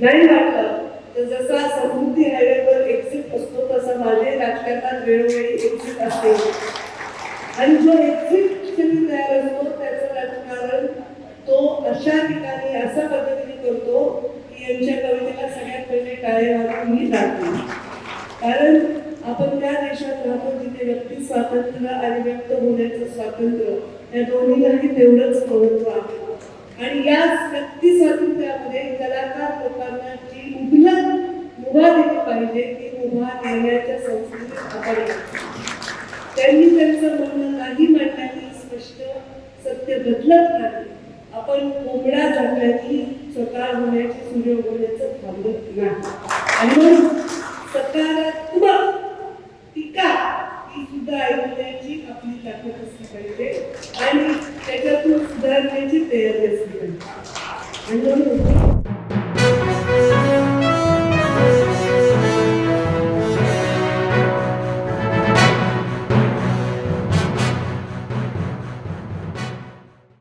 नाही वाटलं तर जसा समृद्धी हायवेवर एक्झिट असतो तसा माझे राजकारणात वेळोवेळी एक्झिट असते आणि जो एक्झिट क्षणी तयार असतो त्याचं राजकारण तो अशा ठिकाणी अशा पद्धतीने करतो की यांच्या कवितेला सगळ्यात पहिले टाळे वाजवून मी जाते. कारण आपण त्या देशात राहतो जिथे व्यक्ती स्वातंत्र्य आणि व्यक्त होण्याचं स्वातंत्र्य या दोन्हीलाही तेवढंच महत्व आहे. आणि याच व्यक्ती स्वातंत्र्यामध्ये कलाकार लोकांना जी मुभा दिली पाहिजे ती मुभा देण्याच्या संस्कृतीत आपण त्यांनी त्यांचं म्हणणं नाही मांडण्याची स्पष्ट सत्य बदलत नाही. आपण कोंबडा झाकल्याने स्वतः होण्याची सूर्य उगवण्याचं थांबत नाही. आणि म्हणून सकारात्मक टीका ही सुद्धा ऐकण्याची आपली ताकद असली पाहिजे आणि त्याच्यातून सुधारण्याची तयारी असली पाहिजे. आणि म्हणून